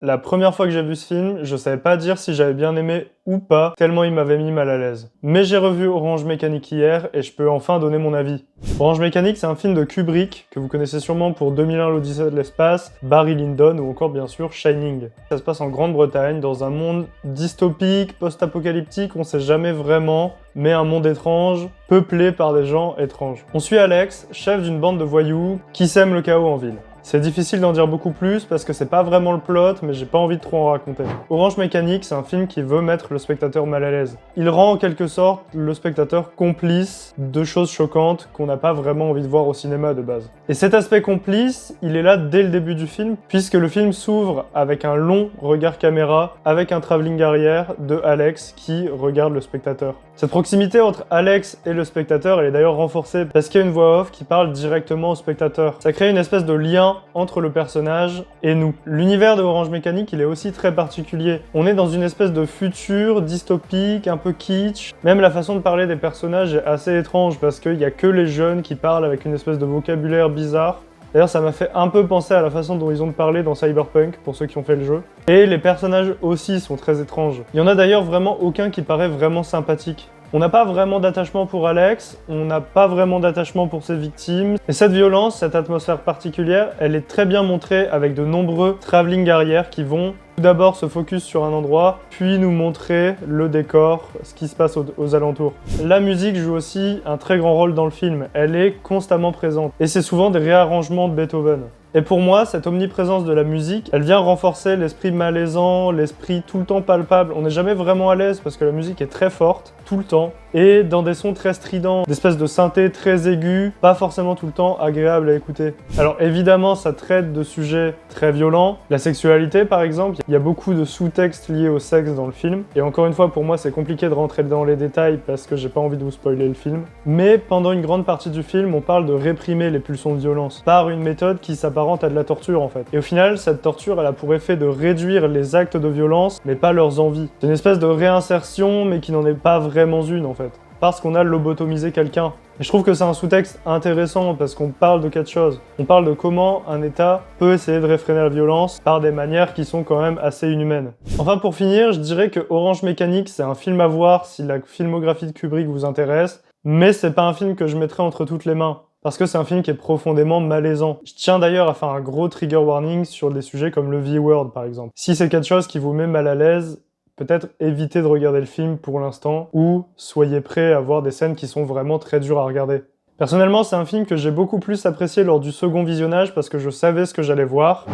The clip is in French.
La première fois que j'ai vu ce film, je savais pas dire si j'avais bien aimé ou pas, tellement il m'avait mis mal à l'aise. Mais j'ai revu Orange Mécanique hier et je peux enfin donner mon avis. Orange Mécanique, c'est un film de Kubrick, que vous connaissez sûrement pour 2001 l'Odyssée de l'espace, Barry Lyndon ou encore bien sûr Shining. Ça se passe en Grande-Bretagne, dans un monde dystopique, post-apocalyptique, on sait jamais vraiment, mais un monde étrange, peuplé par des gens étranges. On suit Alex, chef d'une bande de voyous, qui sème le chaos en ville. C'est difficile d'en dire beaucoup plus parce que c'est pas vraiment le plot, mais j'ai pas envie de trop en raconter. Orange Mécanique, c'est un film qui veut mettre le spectateur mal à l'aise. Il rend en quelque sorte le spectateur complice de choses choquantes qu'on n'a pas vraiment envie de voir au cinéma de base. Et cet aspect complice, il est là dès le début du film, puisque le film s'ouvre avec un long regard caméra, avec un travelling arrière de Alex qui regarde le spectateur. Cette proximité entre Alex et le spectateur, elle est d'ailleurs renforcée parce qu'il y a une voix off qui parle directement au spectateur. Ça crée une espèce de lien entre le personnage et nous. L'univers de Orange Mécanique, il est aussi très particulier. On est dans une espèce de futur dystopique, un peu kitsch. Même la façon de parler des personnages est assez étrange parce qu'il n'y a que les jeunes qui parlent avec une espèce de vocabulaire bizarre. D'ailleurs, ça m'a fait un peu penser à la façon dont ils ont parlé dans Cyberpunk, pour ceux qui ont fait le jeu. Et les personnages aussi sont très étranges. Il y en a d'ailleurs vraiment aucun qui paraît vraiment sympathique. On n'a pas vraiment d'attachement pour Alex, on n'a pas vraiment d'attachement pour ses victimes. Et cette violence, cette atmosphère particulière, elle est très bien montrée avec de nombreux travelling arrière qui vont tout d'abord se focus sur un endroit, puis nous montrer le décor, ce qui se passe aux alentours. La musique joue aussi un très grand rôle dans le film, elle est constamment présente. Et c'est souvent des réarrangements de Beethoven. Et pour moi, cette omniprésence de la musique, elle vient renforcer l'esprit malaisant, l'esprit tout le temps palpable. On n'est jamais vraiment à l'aise parce que la musique est très forte, tout le temps, et dans des sons très stridents, d'espèces de synthé très aigus, pas forcément tout le temps agréable à écouter. Alors évidemment, ça traite de sujets très violents, la sexualité par exemple, il y a beaucoup de sous-textes liés au sexe dans le film, et encore une fois, pour moi, c'est compliqué de rentrer dans les détails parce que j'ai pas envie de vous spoiler le film. Mais pendant une grande partie du film, on parle de réprimer les pulsions de violence par une méthode qui s'apparente à de la torture en fait. Et au final, cette torture, elle a pour effet de réduire les actes de violence, mais pas leurs envies. C'est une espèce de réinsertion, mais qui n'en est pas vraiment une en fait. Parce qu'on a lobotomisé quelqu'un. Et je trouve que c'est un sous-texte intéressant parce qu'on parle de quelque chose. On parle de comment un État peut essayer de réfréner la violence par des manières qui sont quand même assez inhumaines. Enfin pour finir, je dirais que Orange Mécanique, c'est un film à voir si la filmographie de Kubrick vous intéresse, mais c'est pas un film que je mettrai entre toutes les mains. Parce que c'est un film qui est profondément malaisant. Je tiens d'ailleurs à faire un gros trigger warning sur des sujets comme le V-word par exemple. Si c'est quelque chose qui vous met mal à l'aise, peut-être évitez de regarder le film pour l'instant, ou soyez prêts à voir des scènes qui sont vraiment très dures à regarder. Personnellement, c'est un film que j'ai beaucoup plus apprécié lors du second visionnage parce que je savais ce que j'allais voir.